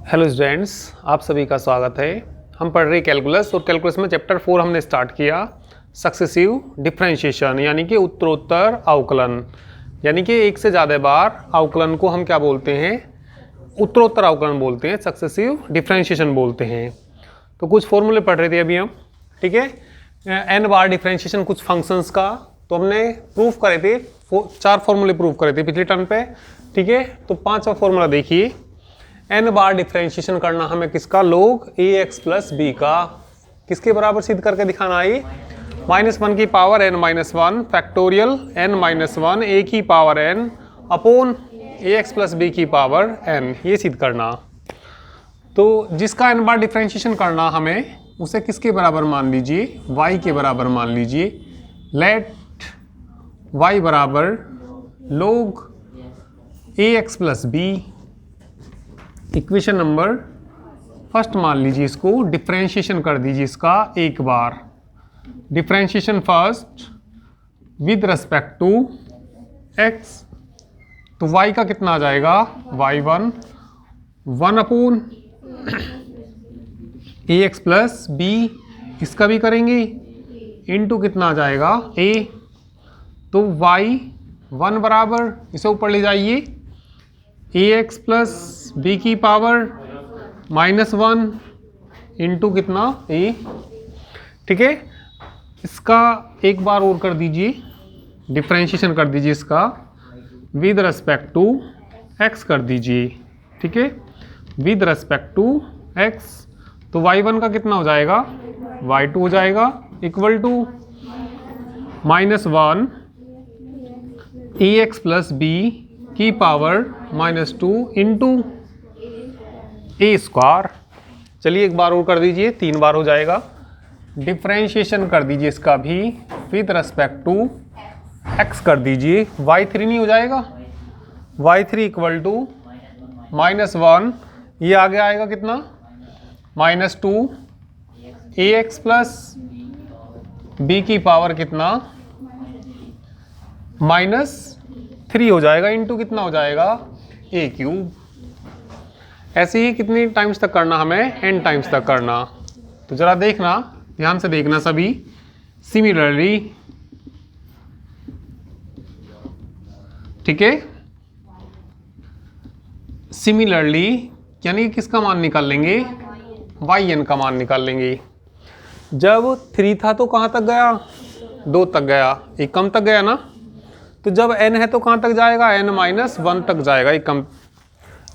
Hello students, आप सभी का स्वागत है। हम पढ़ रहे कैलकुलस और कैलकुलस में चैप्टर 4 हमने स्टार्ट किया सक्सेसिव डिफरेंशिएशन यानी कि उत्तरोत्तर अवकलन। यानी कि एक से ज़्यादा बार अवकलन को हम क्या बोलते हैं? उत्तरोत्तर अवकलन बोलते हैं, सक्सेसिव डिफरेंशिएशन बोलते हैं। तो कुछ फॉर्मूले पढ़ रहे थे अभी हम, ठीक है। एन बार डिफरेंशिएशन कुछ फंक्शंस का तो हमने प्रूफ करे थे, 4 फॉर्मूले प्रूफ करे थे पिछले टर्म पे, ठीक है। तो 5वां फॉर्मूला देखिए, एन बार डिफरेंशिएशन करना हमें किसका? log ax प्लस बी का। किसके बराबर सिद्ध करके दिखाना है? -1 की power n minus 1 factorial n minus 1 a की power n upon ax plus b की पावर n, ये सिद्ध करना। तो जिसका n बार डिफरेंशिएशन करना हमें, उसे किसके बराबर मान लीजिए? y के बराबर मान लीजिए। लेट y बराबर log ax plus b. Equation number first मान लीजिए, इसको डिफरेंशिएशन कर दीजिए इसका एक बार। Differentiation first with respect to x, तो y का कितना आ जाएगा? y1 1 upon ax plus B, इसका भी करेंगे इनटू कितना आ जाएगा? a। तो y1 बराबर, इसे ऊपर ले जाइए, ax प्लस बी की पावर -1 इंटू कितना? a, ठीक है। इसका एक बार और कर दीजिए, डिफरेंशिएशन कर दीजिए इसका विद रिस्पेक्ट टू x कर दीजिए, ठीक है, विद रिस्पेक्ट टू x। तो y1 का कितना हो जाएगा? y2 हो जाएगा equal to -1 ax plus b की पावर -2 इंटू ए स्क्वायर। चलिए एक बार और कर दीजिए, 3 बार हो जाएगा। डिफरेंशिएशन कर दीजिए इसका भी विद रिस्पेक्ट टू x कर दीजिए, y3 नहीं हो जाएगा? y3 इक्वल टू -1, ये आगे आएगा कितना? -2 ax प्लस बी की पावर कितना? -3 हो जाएगा इंटू कितना हो जाएगा? a cube. ऐसे ही कितनी टाइम्स तक करना हमें? n टाइम्स तक करना। तो जरा देखना, ध्यान से देखना सभी। सिमिलरली, ठीक है, सिमिलरली यानी किसका मान निकाल लेंगे? yn का मान निकाल लेंगे। जब 3 था तो कहाँ तक गया? 2 तक गया, एक कम तक गया ना। तो जब n है तो कहाँ तक जाएगा? n माइनस 1 तक जाएगा, एक कम।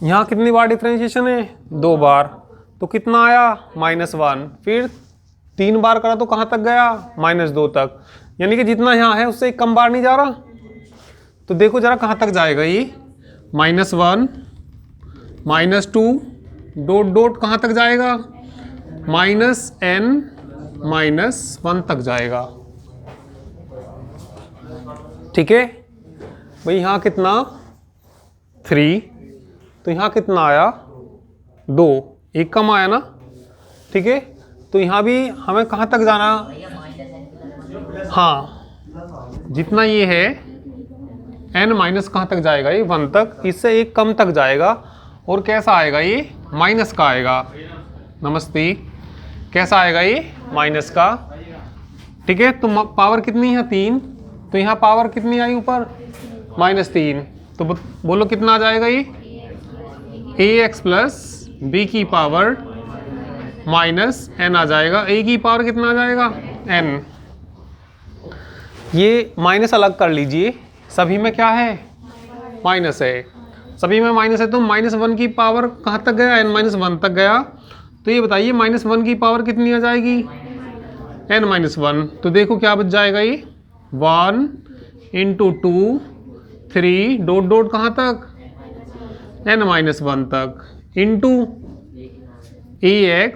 यहाँ कितनी बार डिफरेंशिएशन है? 2 बार। तो कितना आया? -1। फिर 3 बार करा तो कहाँ तक गया? -2 तक। यानी कि जितना यहाँ है उससे एक कम बार नहीं जा रहा। तो देखो जरा कहाँ तक जाएगा ये? -1 -2 डॉट डॉट कहाँ तक जाएगा? -n -1 तक जाएगा, ठीक है भाई। यहाँ कितना? 3, तो यहाँ कितना आया? 2, एक कम आया ना, ठीक है। तो यहाँ भी हमें कहाँ तक जाना? हाँ, जितना ये है n माइनस कहाँ तक जाएगा? ये 1 तक, इससे एक कम तक जाएगा। और कैसा आएगा ये? माइनस का आएगा। नमस्ते, कैसा आएगा ये? माइनस का, ठीक है। तो पावर कितनी है? 3, तो यहाँ पावर कितनी आई ऊपर? -3। तो बोलो कितना आ जाएगा ये? ax प्लस बी की पावर -n आ जाएगा। a की पावर कितना आ जाएगा? n। ये माइनस अलग कर लीजिए, सभी में क्या है? माइनस है, सभी में माइनस है। तो -1 की पावर कहाँ तक गया? n -1 तक गया। तो ये बताइए -1 की पावर कितनी आ जाएगी? n -1। तो देखो क्या बच जाएगा ये? 1 इंटू 2 3 डॉट डॉट कहाँ तक? n -1 तक इंटू ax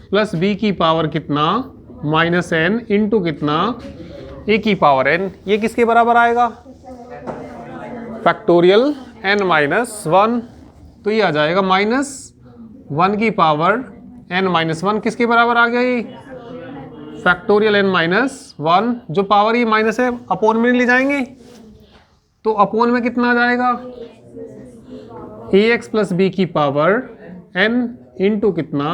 प्लस बी की पावर कितना? -n इंटू कितना? a की पावर n। ये किसके बराबर आएगा? Factorial n -1। तो ये आ जाएगा -1 की पावर n -1 किसके बराबर आ गया? ये फैक्टोरियल n -1। जो पावर ये माइनस है अपोन में ले जाएंगे, तो अपोन में कितना आ जाएगा? ax प्लस बी की पावर n इंटू कितना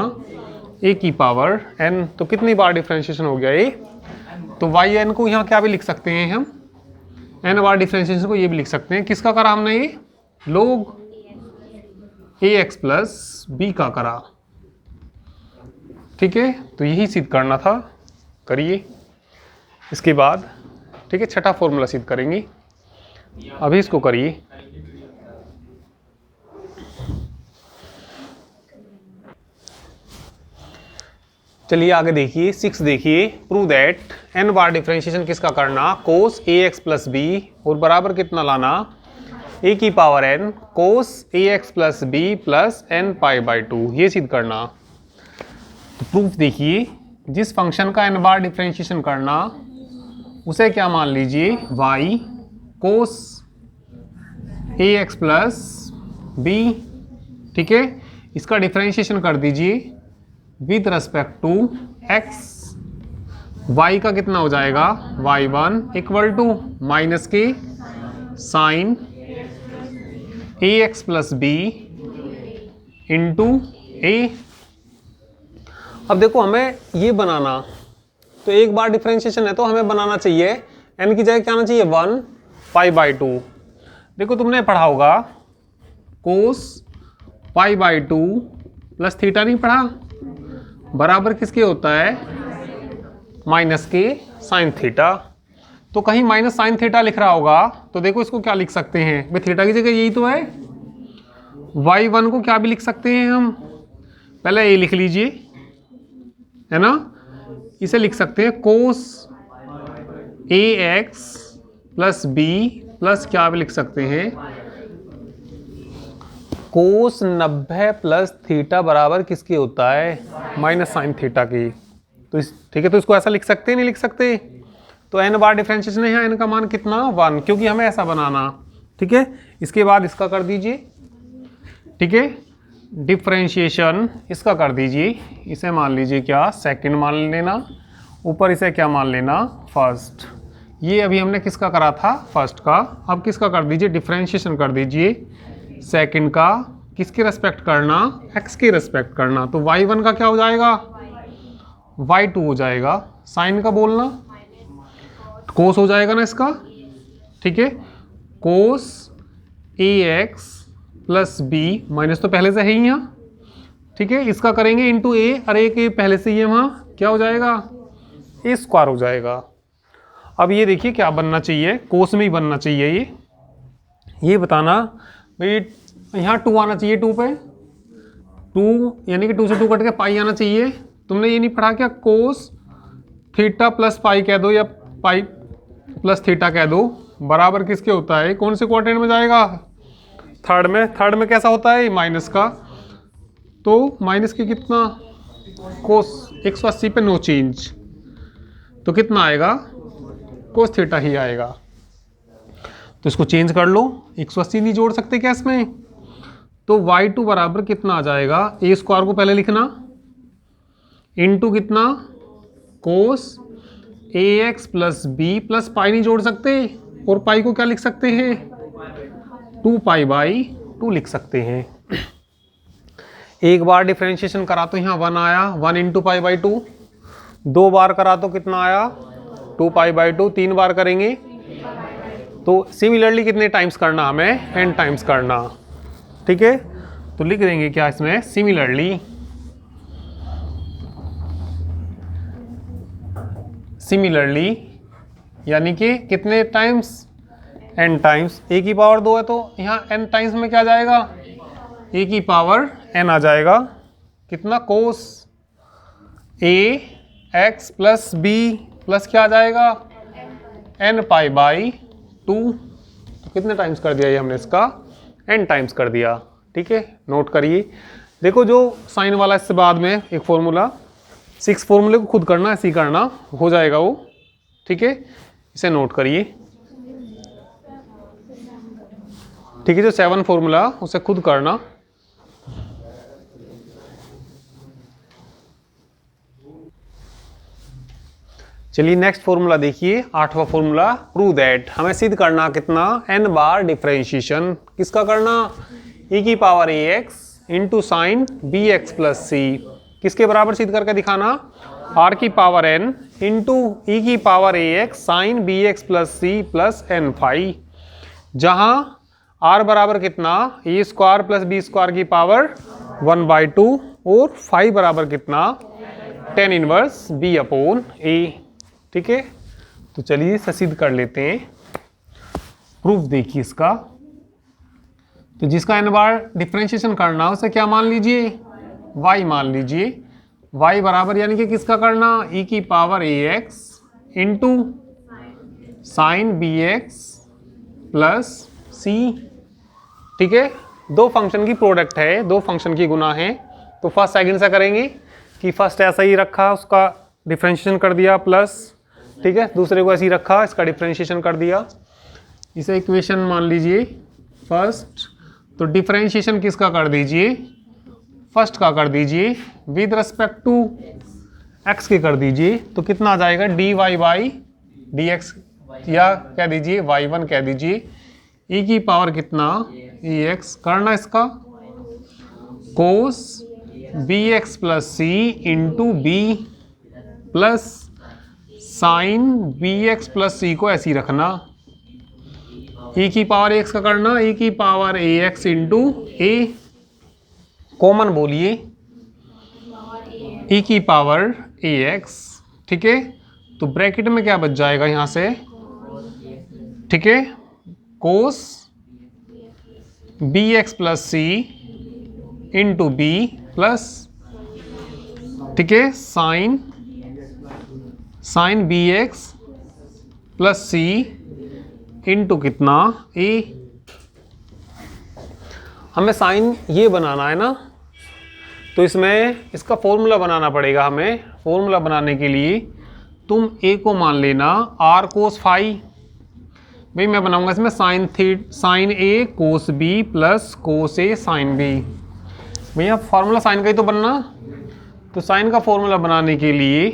ए की पावर n। तो कितनी बार डिफ्रेंशिएशन हो गया ये, तो वाई एन को यहाँ क्या भी लिख सकते हैं हम, n बार डिफ्रेंशिएशन को ये भी लिख सकते हैं। किसका करा हमने ये, लोग ए एक्स प्लस बी का करा। ठीक है, तो यही सिद्ध करना था, करिए। इसके बाद ठीक है छठा फॉर्मूला सिद्ध करेंगे, अभी इसको करिए। चलिए आगे देखिए 6 देखिए, प्रूव दैट n बार डिफरेंशिएशन किसका करना, cos a x plus b और बराबर कितना लाना, ए की power n cos a x plus b plus n pi by 2, ये सिद्ध करना। तो प्रूफ देखिए, जिस फंक्शन का n बार डिफरेंशिएशन करना उसे क्या मान लीजिए, y cos a x plus b. ठीक है, इसका डिफरेंशिएशन कर दीजिए with respect to x। y का कितना हो जाएगा, y1 इक्वल टू माइनस के sine a x plus b into a. अब देखो हमें ये बनाना, तो एक बार डिफरेंशिएशन है तो हमें बनाना चाहिए n की जगह क्या आना चाहिए, 1 पाई बाई 2। देखो तुमने पढ़ा होगा कोस पाई बाई 2 प्लस थीटा, नहीं पढ़ा, बराबर किसके होता है, माइनस के साइन थीटा। तो कहीं माइनस साइन थीटा लिख रहा होगा तो देखो इसको क्या लिख सकते हैं भाई, थीटा की जगह यही तो है, y1 को क्या भी लिख सकते हैं हम, पहले ये लिख लीजिए है ना, इसे लिख सकते हैं कोस a x plus b plus क्या भी लिख सकते हैं, कोस 90 प्लस थीटा बराबर किसके होता है, माइनस साइन थीटा की। तो ठीक है, तो इसको ऐसा लिख सकते हैं, नहीं लिख सकते। तो n बार डिफरेंशिएशन है, n का मान कितना 1, क्योंकि हमें ऐसा बनाना। ठीक है, इसके बाद इसका कर दीजिए। ठीक है, डिफरेंशिएशन इसका कर दीजिए, इसे मान लीजिए क्या, सेकंड मान लेना, ऊपर इसे क्या मान लेना, फर्स्ट। ये अभी हमने किसका करा था, फर्स्ट का। अब किसका कर दीजिए, डिफरेंशिएशन कर दीजिए सेकंड का, किसके रेस्पेक्ट करना, x के रेस्पेक्ट करना। तो y1 का क्या हो जाएगा, y2 हो जाएगा, साइन का बोलना, कोस हो जाएगा ना इसका। ठीक है, कोस a x plus B, minus तो पहले से है ही यहाँ। ठीक है, इसका करेंगे इंटू ए, अरे के पहले से ही है वहाँ, क्या हो जाएगा, ए स्क्वायर हो जाएगा। अब ये देखिए क्या बनना चाहिए, कोस में ही बनना चाहिए ये बताना भाई, यहाँ 2 आना चाहिए, 2 पे 2 यानी कि 2 से 2 कट के पाई आना चाहिए। तुमने ये नहीं पढ़ा क्या, कोस थीटा प्लस पाई कह दो या पाई प्लस थीटा कह दो, बराबर किसके होता है, कौन से क्वाड्रेंट में जाएगा, थर्ड में। थर्ड में कैसा होता है, माइनस का। तो माइनस के कितना, कोस 180 पे नो चेंज, तो कितना आएगा, कोस थीटा ही आएगा। तो इसको चेंज कर लो, 180 नहीं जोड़ सकते क्या इसमें, तो y2 बराबर कितना आ जाएगा, ए स्क्वायर को पहले लिखना इंटू कितना, cos a x plus b plus pi नहीं जोड़ सकते, और पाई को क्या लिख सकते हैं, 2 पाई बाई 2 लिख सकते हैं। एक बार डिफरेंशिएशन करा तो यहाँ 1 आया, 1 इंटू पाई बाई 2। 2 बार करा तो कितना आया, 2 पाई बाई 2। 3 बार करेंगे तो सिमिलरली कितने टाइम्स करना, हमें n टाइम्स करना। ठीक है, तो लिख देंगे क्या इसमें, सिमिलरली। सिमिलरली यानी कि कितने टाइम्स, n टाइम्स। a की पावर 2 है तो यहाँ n टाइम्स में क्या जाएगा, a की पावर n आ जाएगा। कितना, cos a x plus b plus क्या आ जाएगा, n पाई बाई 2। तो कितने टाइम्स कर दिया ये हमने इसका, n टाइम्स कर दिया। ठीक है, नोट करिए। देखो जो साइन वाला इससे बाद में एक फॉर्मूला, 6 फॉर्मूले को खुद करना, ऐसे ही करना हो जाएगा वो। ठीक है, इसे नोट करिए। ठीक है, जो 7 फॉर्मूला उसे खुद करना। चलिए नेक्स्ट फॉर्मूला देखिए, 8वां फॉर्मूला, प्रूव दैट। हमें सिद्ध करना कितना, n बार डिफरेंशिएशन किसका करना, e की power a x into sine b x plus c, किसके बराबर सिद्ध करके दिखाना, आर की पावर एन इंटू ई की power a x sine b x plus c plus n phi, जहां आर बराबर कितना, a square plus b square की पावर 1/2 और फाई बराबर कितना, tan inverse b upon a. ठीक है, तो चलिए इसे सिद्ध कर लेते हैं। प्रूफ देखिए इसका, तो जिसका n बार डिफ्रेंशिएशन करना उसे क्या मान लीजिए, y मान लीजिए। y बराबर यानी कि किसका करना, e की power a x into sine b x plus c. ठीक है, दो फंक्शन की प्रोडक्ट है, दो फंक्शन की गुना है, तो फर्स्ट सेकंड से करेंगे कि फर्स्ट ऐसा ही रखा उसका डिफ्रेंशिएशन कर दिया प्लस, ठीक है, दूसरे को ऐसे ही रखा इसका डिफ्रेंशिएशन कर दिया। इसे इक्वेशन मान लीजिए फर्स्ट, तो डिफ्रेंशिएशन किसका कर दीजिए, फर्स्ट का कर दीजिए विद रिस्पेक्ट टू एक्स के कर दीजिए, तो कितना आ जाएगा d y by d x, या कह दीजिए y1 कह दीजिए, e की पावर कितना ई एक्स करना इसका cos b x plus c into b plus sine b x plus c को ऐसे ही रखना, e की पावर एक्स का करना e की power a x into A, common बोलिए e की पावर ए एक्स। ठीक है, तो ब्रैकेट में क्या बच जाएगा यहाँ से, ठीक है, कोस b x plus c into b plus, ठीक है, sign b x plus c into कितना ए। हमें साइन ये बनाना है ना, तो इसमें इसका फॉर्मूला बनाना पड़ेगा हमें। फॉर्मूला बनाने के लिए तुम ए को मान लेना आर कोस फाई, भाई मैं बनाऊंगा इसमें sign a cos b plus cos a sine B. भैया फार्मूला साइन का ही तो बनना, तो साइन का फॉर्मूला बनाने के लिए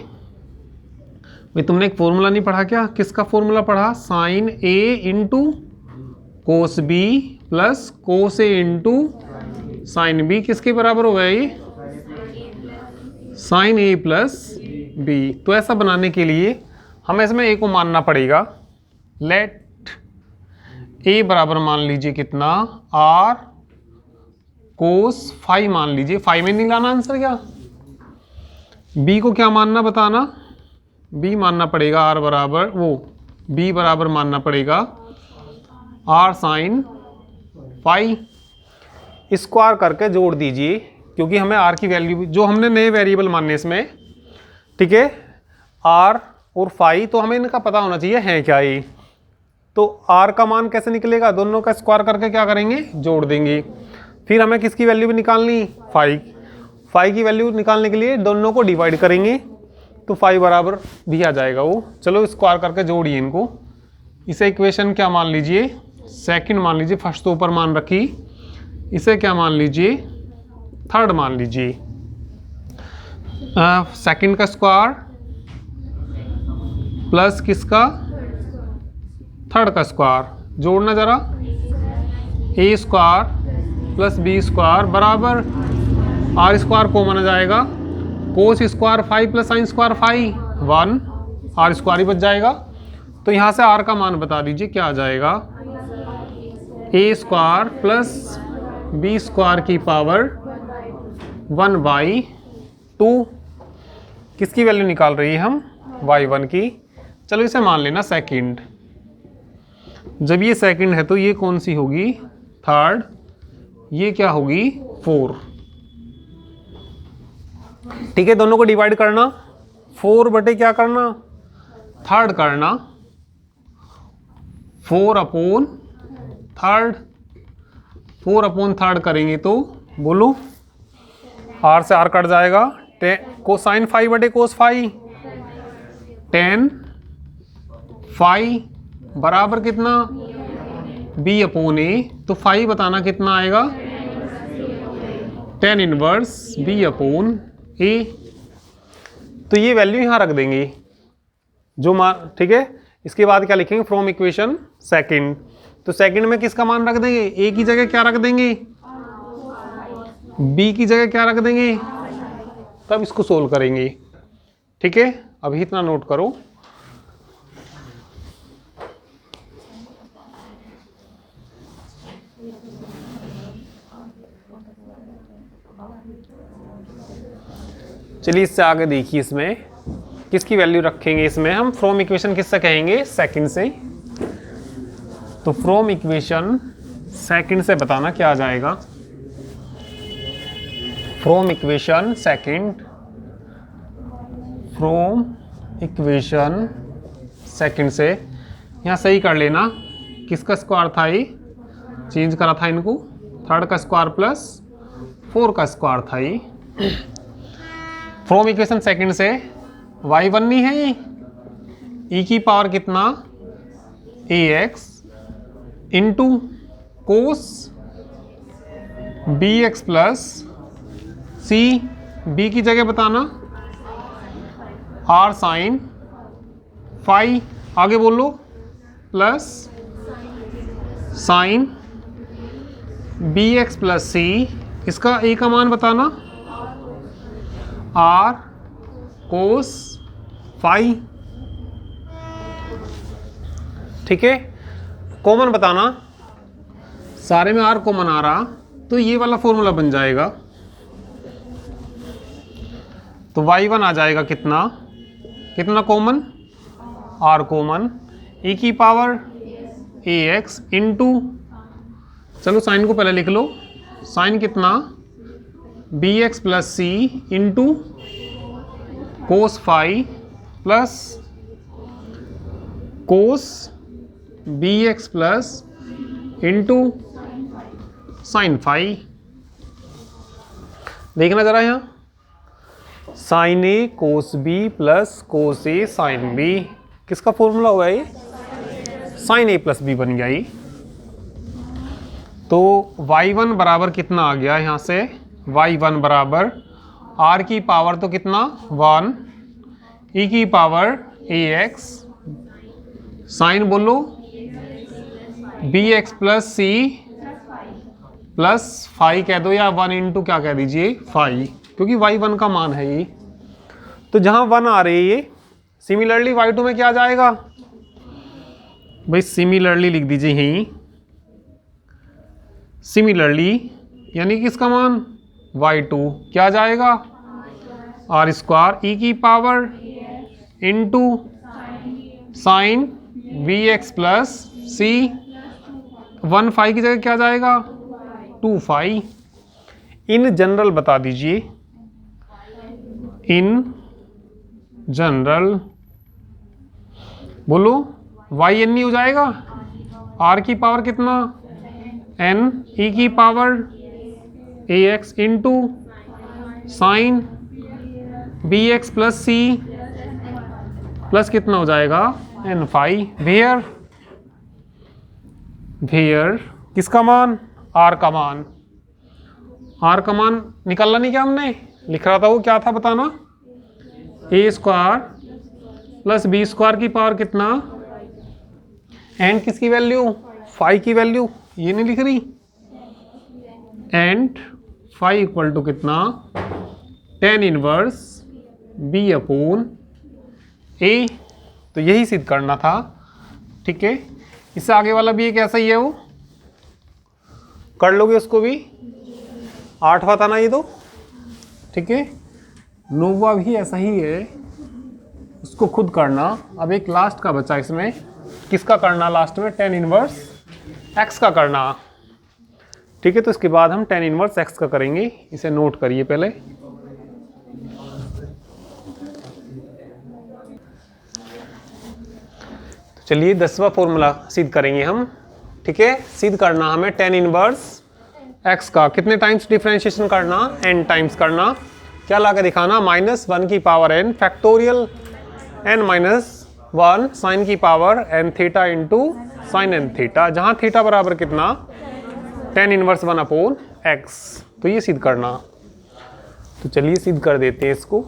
भाई तुमने एक फॉर्मूला नहीं पढ़ा क्या, किसका फॉर्मूला पढ़ा, sine a into cos b plus cos a into sine b, किसके बराबर हो गया ये, साइन ए प्लस बी। तो ऐसा बनाने के लिए हमें इसमें ए को मानना पड़ेगा। लेट ए बराबर मान लीजिए कितना आर कोस फाई मान लीजिए, फाई में नहीं लाना आंसर क्या, बी को क्या मानना बताना, बी मानना पड़ेगा आर बराबर वो बी बराबर मानना पड़ेगा आर साइन फाई, स्क्वायर करके जोड़ दीजिए, क्योंकि हमें आर की वैल्यू जो हमने नए वेरिएबल मानने इसमें, ठीक है, आर और फाई, तो हमें इनका पता होना चाहिए है क्या ये। तो आर का मान कैसे निकलेगा, दोनों का स्क्वायर करके क्या करेंगे, जोड़ देंगे। फिर हमें किसकी वैल्यू भी निकालनी, फाई की वैल्यू निकालने के लिए दोनों को डिवाइड करेंगे, तो फाई बराबर भी आ जाएगा वो। चलो स्क्वायर करके जोड़िए इनको। इसे इक्वेशन क्या मान लीजिए, सेकंड मान लीजिए, फर्स्ट तो ऊपर मान रखी, इसे क्या मान लीजिए, थर्ड मान लीजिए। सेकंड का स्क्वायर प्लस किसका, थर्ड का स्क्वायर, जोड़ना जरा, a square plus b square बराबर आर स्क्वायर कॉमन आ जाएगा, cos square five plus sine square five 1, r square ही बच जाएगा। तो यहाँ से आर का मान बता दीजिए क्या आ जाएगा, ए स्क्वायर प्लस बी स्क्वायर की पावर 1/2, किसकी वैल्यू निकाल रही है हम, y1 की। चलो इसे मान लेना सेकंड, जब ये सेकंड है तो ये कौन सी होगी, थर्ड, ये क्या होगी 4। ठीक है, दोनों को डिवाइड करना, 4 बटे क्या करना, थर्ड करना, 4 अपॉन थर्ड करेंगे तो बोलो आर से आर कट जाएगा, कोसाइन फाइव बटे कोस फाइव, tan फाइव बराबर कितना, बी अपॉन ए, तो फाइव बताना कितना आएगा, tan इनवर्स बी अपॉन ए। तो ये वैल्यू यहाँ रख देंगे जो मान, ठीक है। इसके बाद क्या लिखेंगे, फ्रॉम इक्वेशन सेकंड, तो सेकंड में किसका मान रख देंगे, ए की जगह क्या रख देंगे, b की जगह क्या रख देंगे, तब इसको सोल्व करेंगे। ठीक है, अभी इतना नोट करो। चलिए इससे आगे देखिए, इसमें किसकी वैल्यू रखेंगे। इसमें हम फ्रॉम इक्वेशन किससे कहेंगे, सेकंड से। तो फ्रॉम इक्वेशन सेकंड से बताना क्या आ जाएगा। From equation second, from equation second से यहाँ सही कर लेना, किसका स्क्वायर था ये, चेंज करा था इनको, थर्ड का स्क्वायर प्लस 4 का स्क्वायर था ये। फ्रॉम इक्वेशन सेकंड से y1 नहीं है ये, e की पावर कितना ax into cos bx plus c, b की जगह बताना r साइन फाई, आगे बोलो plus sign bx plus c, इसका a का मान बताना r कोस फाई। ठीक है, कॉमन बताना, सारे में r कॉमन आ रहा तो ये वाला फॉर्मूला बन जाएगा। तो y1 आ जाएगा कितना, कितना कॉमन, r कॉमन, e की पावर ax इंटू, चलो साइन को पहले लिख लो, साइन कितना bx plus c into cos phi plus cos bx plus into sine phi. देखना जरा यहाँ, sine a cos b plus cos a sine b, किसका फॉर्मूला हुआ ये, साइन ए प्लस बी बन गया ये। तो y1 बराबर कितना आ गया यहाँ से, y1 बराबर r की पावर तो कितना 1, e की पावर ax, साइन बोलो bx plus c plus phi कह दो, या 1 इंटू क्या कह दीजिए फाई, क्योंकि y1 का मान है ये। तो जहां 1 आ रही है ये, सिमिलरली y2 में क्या आ जाएगा भाई, सिमिलरली लिख दीजिए यहीं, सिमिलरली यानी कि इसका मान y2 क्या आ जाएगा, आर स्क्वायर ई की power into sine bx plus c, 1 phi की जगह क्या आ जाएगा 2 फाई। इन जनरल बता दीजिए, इन जनरल बोलो y n नहीं हो जाएगा, r की पावर कितना n, e की power ax into sine bx plus c plus कितना हो जाएगा n फाई। वेयर, वेयर किसका मान, r का मान, r का मान निकालना नहीं क्या हमने, लिख रहा था वो क्या था बताना, a square plus b square की पावर कितना, एंड किसकी वैल्यू फाई की वैल्यू, ये नहीं लिख रही, एंड फाई इक्वल टू कितना tan inverse b upon a। तो यही सिद्ध करना था। ठीक है, इससे आगे वाला भी एक ऐसा ही है, वो कर लोगे उसको भी, 8वां था ना ये तो। ठीक है, 9वां भी ऐसा ही है, उसको खुद करना। अब एक लास्ट का बचा इसमें, किसका करना लास्ट में, tan इनवर्स x का करना। ठीक है, तो इसके बाद हम tan इनवर्स x का करेंगे, इसे नोट करिए पहले। तो चलिए 10वां फॉर्मूला सिद्ध करेंगे हम। ठीक है, सिद्ध करना हमें tan इनवर्स x का, कितने टाइम्स डिफरेंशिएशन करना, n टाइम्स करना। क्या ला के दिखाना, -1 की power n factorial n minus 1 sine की power n theta into sine n theta, जहाँ थीटा बराबर कितना tan इनवर्स 1 अपॉन x। तो ये सिद्ध करना। तो चलिए सिद्ध कर देते हैं इसको।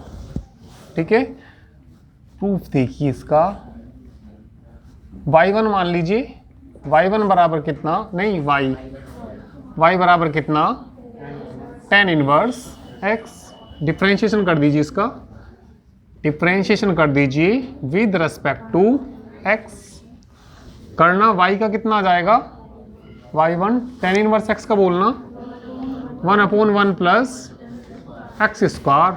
ठीक है, प्रूफ देखिए इसका, y1 मान लीजिए, y1 बराबर कितना, नहीं y बराबर कितना tan इनवर्स x, डिफ्रेंशिएशन कर दीजिए इसका, डिफ्रेंशिएशन कर दीजिए विद रिस्पेक्ट टू x, करना y का कितना आ जाएगा y1, tan इनवर्स x का बोलना 1/1 प्लस एक्स स्क्वायर,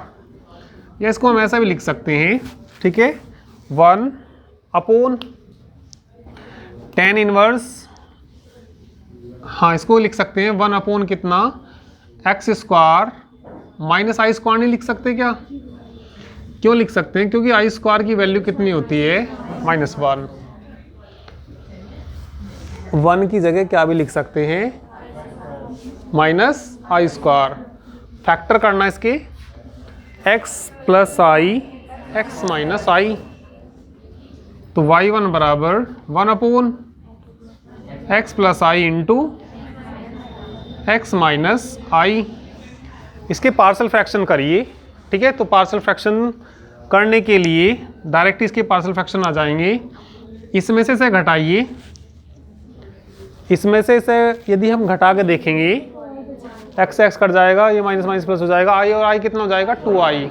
या इसको हम ऐसा भी लिख सकते हैं, ठीक है, 1/, tan इनवर्स, हाँ इसको लिख सकते हैं 1/ कितना एक्स स्क्वायर माइनस आई स्क्वायर, नहीं लिख सकते क्या? क्यों लिख सकते हैं? क्योंकि आई स्क्वायर की वैल्यू कितनी होती है -1, 1 की जगह क्या भी लिख सकते हैं -i स्क्वायर, फैक्टर करना इसके x प्लस आई x माइनस आई, तो y1 बराबर 1/ x प्लस आई इंटू एक्स माइनस आई। इसके पार्शियल फ्रैक्शन करिए, ठीक है, तो पार्शियल फ्रैक्शन करने के लिए डायरेक्ट इसके पार्शियल फ्रैक्शन आ जाएंगे, इसमें से इसे घटाइए, इसमें से इसे यदि हम घटा के देखेंगे एक्स एक्स कट जाएगा, ये माइनस माइनस प्लस हो जाएगा, आई और आई कितना हो जाएगा 2i,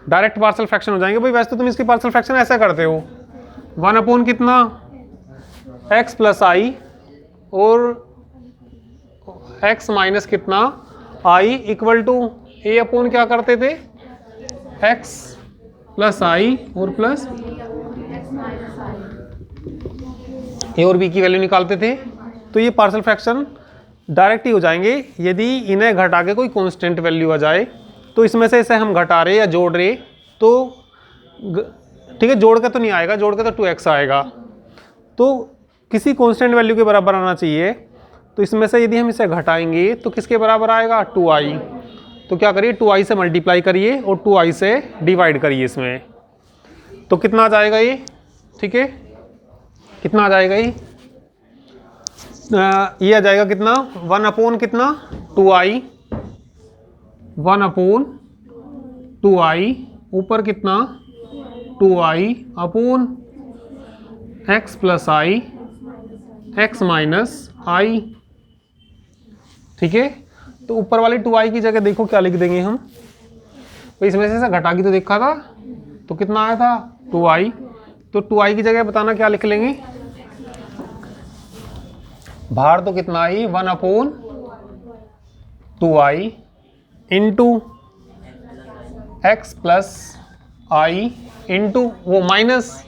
डायरेक्ट पार्शियल फ्रैक्शन हो जाएंगे। भाई वैसे तो तुम इसकी पार्शियल फ्रैक्शन ऐसा करते हो 1/ कितना x प्लस आई और x माइनस कितना i इक्वल टू a/ क्या करते थे x प्लस आई और प्लस a और b की वैल्यू निकालते थे। तो ये पार्शियल फ्रैक्शन डायरेक्ट ही हो जाएंगे यदि इन्हें घटा के कोई कांस्टेंट वैल्यू आ जाए, तो इसमें से इसे हम घटा रहे या जोड़ रहे तो ठीक है, जोड़ के तो नहीं आएगा, जोड़ के तो 2x आएगा, तो किसी कांस्टेंट वैल्यू के बराबर आना चाहिए। तो इसमें से यदि हम इसे घटाएंगे तो किसके बराबर आएगा 2i, तो क्या करिए 2i से मल्टीप्लाई करिए और 2i से डिवाइड करिए इसमें, तो कितना आ जाएगा ये, ठीक है, कितना आ जाएगा ये आ जाएगा कितना 1/ कितना 2i, 1/2i ऊपर कितना 2i अपॉन x प्लस आई x माइनस आई, ठीक है। तो ऊपर वाले 2i की जगह देखो क्या लिख देंगे हम, तो इसमें से घटा की तो देखा था, तो कितना आया था 2i, तो 2i की जगह बताना क्या लिख लेंगे, बाहर तो कितना आई 1/2i इंटू एक्स प्लस आई इंटू वो माइनस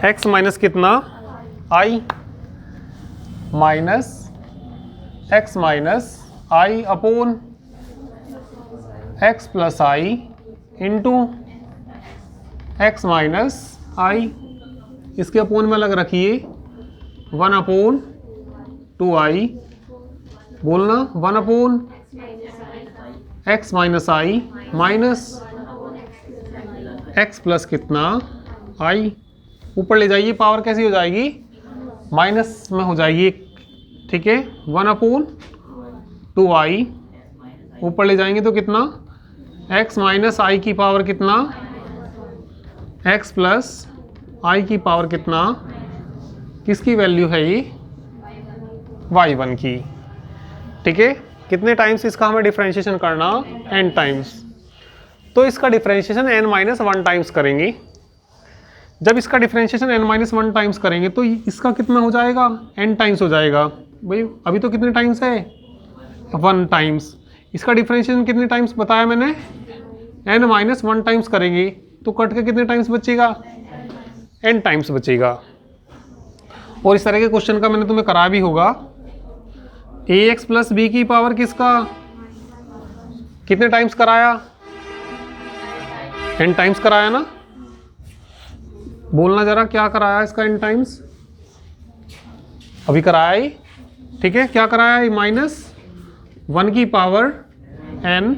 एक्स माइनस कितना आई माइनस एक्स माइनस आई अपोन एक्स प्लस आई इंटू एक्स माइनस आई, इसके अपोन में अलग रखिए 1/2i बोलना 1/x माइनस आई माइनस x प्लस कितना i, ऊपर ले जाइए पावर कैसी हो जाएगी माइनस में हो जाएगी, ठीक है, 1/2i ऊपर ले जाएंगे तो कितना x माइनस आई की पावर कितना x प्लस आई की पावर कितना, किसकी वैल्यू है ये y1 की, ठीक है। कितने टाइम्स इसका हमें डिफरेंशिएशन करना n टाइम्स, तो इसका डिफरेंशिएशन n-1 टाइम्स करेंगे। जब इसका डिफरेंशिएशन n-1 टाइम्स करेंगे तो इसका कितना हो जाएगा n टाइम्स हो जाएगा। भाई अभी तो कितने टाइम्स है 1 टाइम्स, इसका डिफरेंशिएशन कितने टाइम्स बताया मैंने n-1 टाइम्स करेंगे तो कट के कितने टाइम्स बचेगा n टाइम्स बचेगा। और इस तरह के क्वेश्चन का मैंने तुम्हें कराया भी होगा, ax प्लस बी की पावर किसका कितने टाइम्स कराया n टाइम्स कराया ना, बोलना जरा क्या कराया इसका n टाइम्स, अभी कराया ही, ठीक है, क्या कराया -1 की power n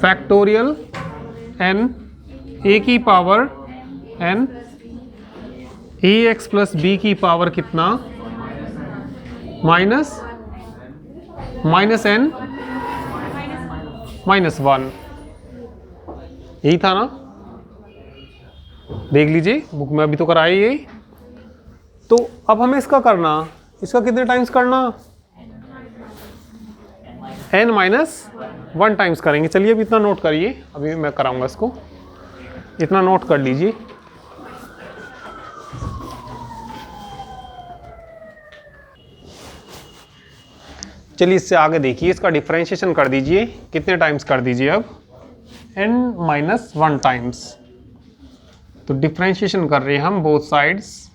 factorial n a की power n ax plus b की पावर कितना माइनस n -1, यही था ना, देख लीजिए बुक में अभी तो कराया यही। तो अब हमें इसका करना, इसका कितने टाइम्स करना n माइनस 1 टाइम्स करेंगे। चलिए अभी इतना नोट करिए, अभी मैं कराऊंगा इसको, इतना नोट कर लीजिए। चलिए इससे आगे देखिए, इसका डिफरेंशिएशन कर दीजिए। कितने टाइम्स कर दीजिए अब? n minus 1 times. तो डिफरेंशिएशन कर रहे हैं हम बोथ साइड्स।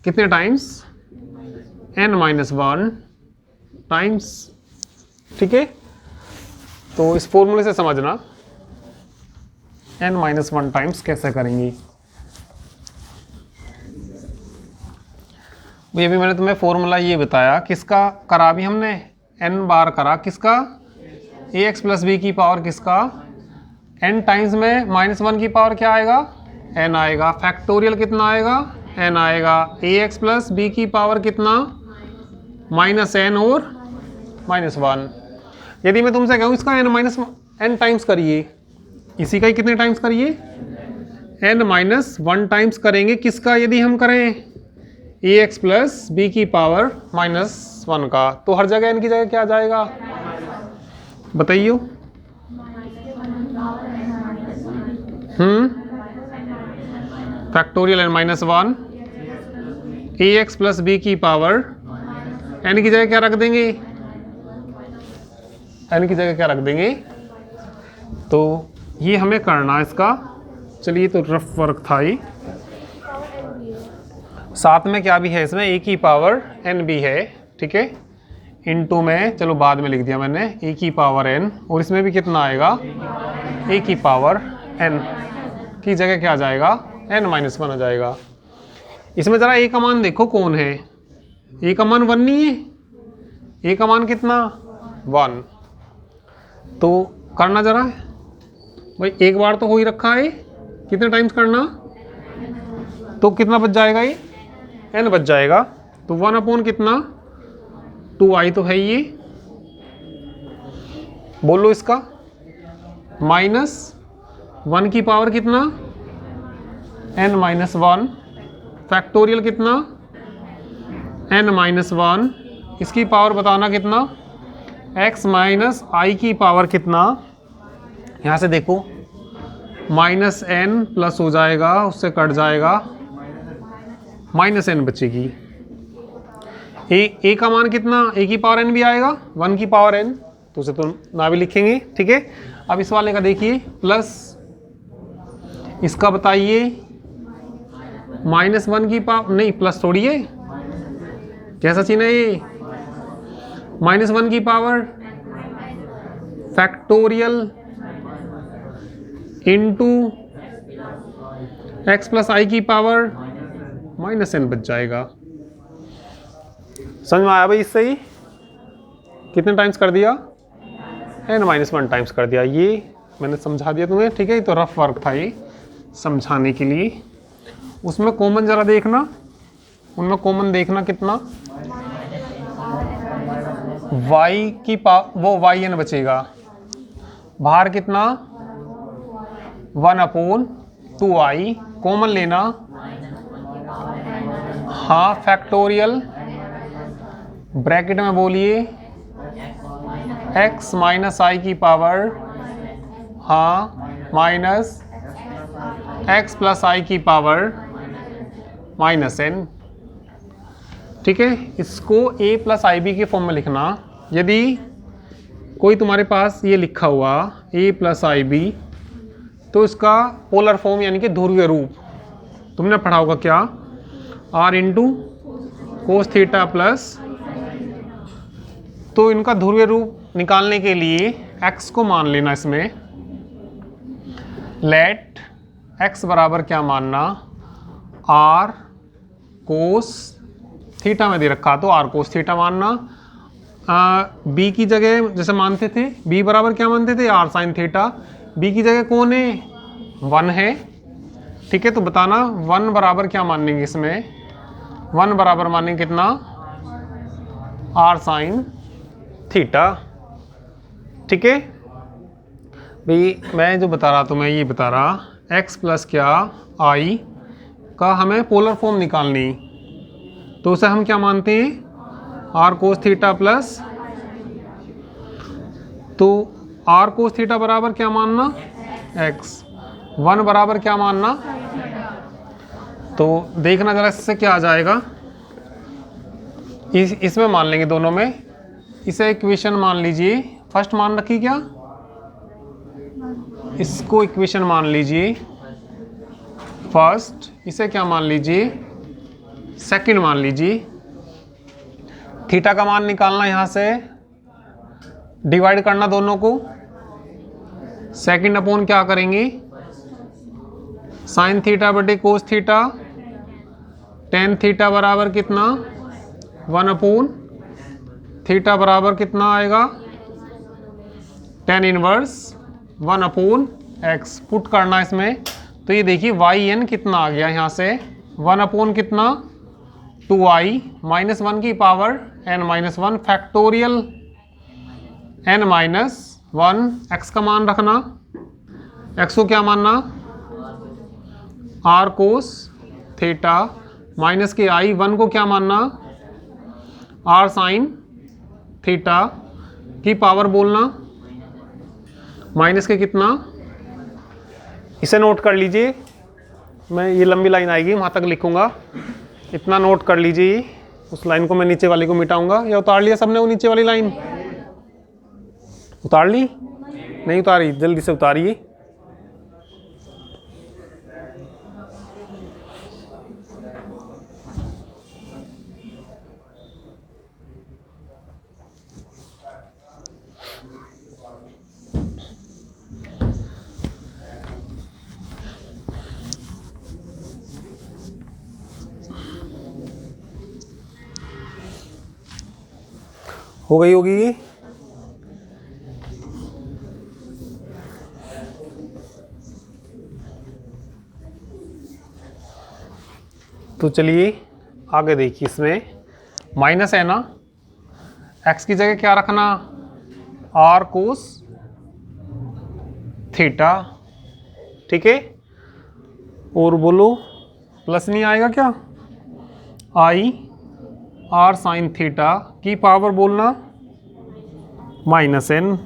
कितने टाइम्स? n minus 1 times. ठीक है, तो इस फॉर्मूले से समझना n माइनस 1 टाइम्स कैसे करेंगे। ये भी मैंने तुम्हें फॉर्मूला ये बताया, किसका करा भी हमने? n बार करा, किसका? ax प्लस बी की पावर किसका? n टाइम्स में माइनस 1 की पावर क्या आएगा? n आएगा। फैक्टोरियल कितना आएगा? n आएगा। ax प्लस बी की पावर कितना? माइनस n और माइनस 1। यदि मैं तुमसे कहूँ इसका n माइनस n टाइम्स करिए, इसी का ही कितने टाइम्स करिए? n माइनस 1 टाइम्स करेंगे। किसका यदि हम करें? ax प्लस बी की पावर माइनस 1 का, तो हर जगह n की जगह क्या आ जाएगा? बताइए। Factorial n minus 1, ax plus b की पावर n की जगह क्या रख देंगे? n की जगह क्या रख देंगे? तो ये हमें करना इसका। चलिए, तो रफ वर्क था ये। साथ में क्या भी है इसमें? a की पावर n भी है, ठीक है। इनटू में, चलो बाद में लिख दिया मैंने, a की पावर n, और इसमें भी कितना आएगा? a की पावर n की जगह क्या आ जाएगा? n माइनस 1 आ जाएगा। इसमें ज़रा a का मान देखो कौन है? a का मान 1 नहीं है? a का मान कितना? 1। तो करना ज़रा भाई, एक बार तो हो ही रखा है, कितने टाइम्स करना? तो कितना बच जाएगा? ये n बच जाएगा। तो 1 अपॉन कितना? 2i तो है ये। बोलो इसका माइनस 1 की पावर कितना? n minus 1। फैक्टोरियल कितना? n minus 1। इसकी पावर बताना कितना? x माइनस आई की पावर कितना? यहाँ से देखो, माइनस n प्लस हो जाएगा, उससे कट जाएगा, माइनस n बचेगी। a का मान कितना? a की पावर n भी आएगा, 1 की पावर n, तो उसे तो ना भी लिखेंगे, ठीक है। अब इस वाले का देखिए, प्लस इसका बताइए, माइनस 1 की पावर, नहीं प्लस थोड़ी है, कैसा चिन्ह है ये? माइनस 1 की power factorial into x plus i की पावर माइनस n बच जाएगा। समझ में आया भाई? इससे ही कितने टाइम्स कर दिया? n माइनस 1 टाइम्स कर दिया। ये मैंने समझा दिया तुम्हें, ठीक है। तो रफ वर्क था ये समझाने के लिए। उसमें कॉमन जरा देखना, उनमें कॉमन देखना कितना? y की पावर, वो yn बचेगा, बाहर कितना? 1 अपॉन 2i, कॉमन लेना, हाँ फैक्टोरियल, ब्रैकेट में बोलिए x माइनस आई की पावर, हाँ माइनस x प्लस आई की पावर माइनस n, ठीक है। इसको a प्लस आई बी के फॉर्म में लिखना। यदि कोई तुम्हारे पास ये लिखा हुआ a प्लस आई बी, तो इसका पोलर फॉर्म यानी कि ध्रुवीय रूप तुमने पढ़ा होगा क्या? r into cos theta plus, तो इनका ध्रुवीय रूप निकालने के लिए x को मान लेना इसमें। लेट x बराबर क्या मानना? r कोस थीटा में दे रखा, तो r कोस थीटा मानना। b की जगह जैसे मानते थे, b बराबर क्या मानते थे? r sine theta. b की जगह कौन है? 1 है, ठीक है। तो बताना 1 बराबर क्या मानेंगे इसमें? 1 बराबर मानेंगे कितना? r साइन थीटा, ठीक है भाई। मैं जो बता रहा तो मैं ये बता रहा, x प्लस क्या i का हमें पोलर फॉर्म निकालनी, तो उसे हम क्या मानते हैं? आर कोस थीटा प्लस, तो आर कोस थीटा बराबर क्या मानना, एक्स, 1 बराबर क्या मानना, तो देखना जरा इससे क्या आ जाएगा, इसमें मान लेंगे दोनों में, इसे इक्वेशन मान लीजिए, फर्स्ट मान रखी क्या, इसको इक्वेशन मान लीजिए फर्स्ट, इसे क्या मान लीजिए सेकंड मान लीजिए। थीटा का मान निकालना, यहाँ से डिवाइड करना दोनों को, सेकंड अपॉन क्या करेंगे, साइन थीटा बटे कोस थीटा, टेन थीटा बराबर कितना, 1 अपॉन थीटा बराबर कितना आएगा, tan inverse 1 upon x, put करना इसमें, तो ये देखिए वाई एन कितना आ गया, यहाँ से 1 अपॉन कितना 2i माइनस 1 की power n minus 1 factorial n minus 1, x का मान रखना, x को क्या मानना, r कोस थीटा माइनस के i, 1 को क्या मानना, r साइन थीटा की पावर बोलना, माइनस के कितना, इसे नोट कर लीजिए, मैं ये लंबी लाइन आएगी वहाँ तक लिखूंगा, इतना नोट कर लीजिए, उस लाइन को मैं नीचे वाली को मिटाऊंगा, या उतार लिया सबने वो नीचे वाली लाइन, उतार ली, नहीं उतारी, जल्दी से उतारिए, हो गई होगी ये, तो चलिए आगे देखिए, इसमें माइनस है ना, x की जगह क्या रखना, r कोस थीटा, ठीक है, और बोलो प्लस नहीं आएगा क्या, i r साइन थीटा की पावर बोलना माइनस n,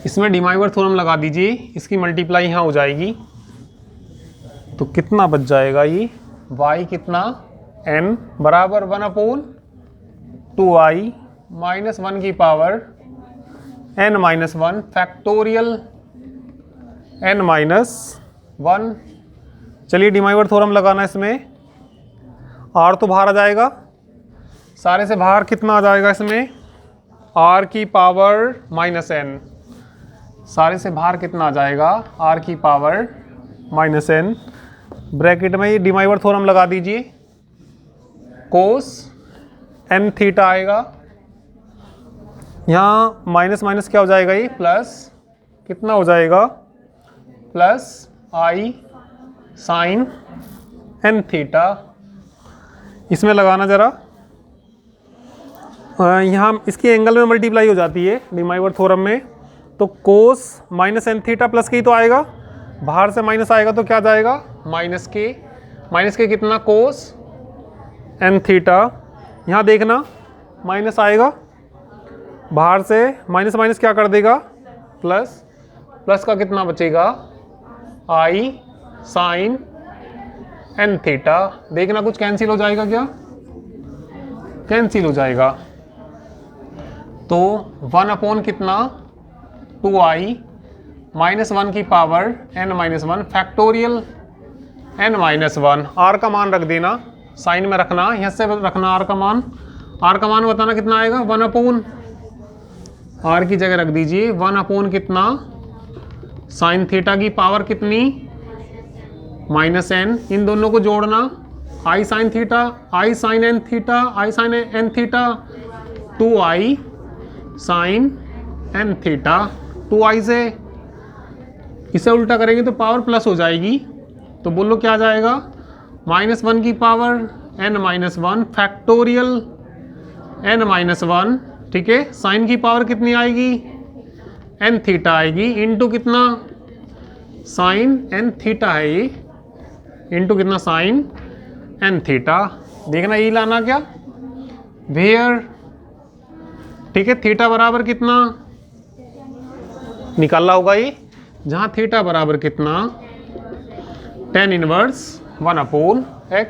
इसमें डिमाइवर थ्योरम लगा दीजिए, इसकी मल्टीप्लाई यहाँ हो जाएगी, तो कितना बच जाएगा ये, y कितना n बराबर 1 अपॉन 2i माइनस 1 की power n minus 1 factorial n minus 1। चलिए डिमाइवर थ्योरम लगाना, इसमें r तो बाहर आ जाएगा, सारे से बाहर कितना आ जाएगा, इसमें r की पावर माइनस n, सारे से बाहर कितना आ जाएगा, r की पावर माइनस n, ब्रैकेट में ये डिमाइवर थ्योरम लगा दीजिए, कोस n थीटा आएगा, यहाँ माइनस माइनस क्या हो जाएगा, ये प्लस कितना हो जाएगा, plus i sine n theta, इसमें लगाना जरा, यहाँ इसकी एंगल में मल्टीप्लाई हो जाती है डिमाइवर थ्योरम में, तो कोस माइनस n थीटा प्लस के ही तो आएगा, बाहर से माइनस आएगा तो क्या जाएगा, माइनस के कितना, कोस n थीटा, यहाँ देखना माइनस आएगा, बाहर से माइनस माइनस क्या कर देगा, प्लस, प्लस का कितना बचेगा, i साइन n थीटा, देखना कुछ कैंसिल हो जाएगा क्या, कैंसिल हो जाएगा, तो 1 अपॉन कितना 2i माइनस 1 की power n minus 1 factorial n minus 1, r का मान रख देना, साइन में रखना, यहाँ से रखना r का मान, r का मान बताना कितना आएगा, 1 अपॉन, r की जगह रख दीजिए 1 अपॉन कितना, साइन थीटा की पावर कितनी, माइनस n, इन दोनों को जोड़ना, i sine theta, i sine n theta, i sine n theta, 2i sine n theta, 2i से इसे उल्टा करेंगे तो पावर प्लस हो जाएगी, तो बोलो क्या आ जाएगा, माइनस 1 की power n minus 1 factorial n minus 1, ठीक है, साइन की पावर कितनी आएगी, n थीटा आएगी, इंटू कितना, साइन n थीटा है ये, इंटू कितना, साइन n थीटा, देखना यही लाना क्या, वेयर, ठीक है, थीटा बराबर कितना निकालना होगा ये, जहां थीटा बराबर कितना tan इनवर्स 1/x।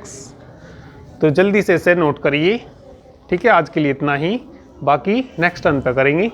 तो जल्दी से इसे नोट करिए। ठीक है, आज के लिए इतना ही, बाकी नेक्स्ट टर्न पे करेंगे।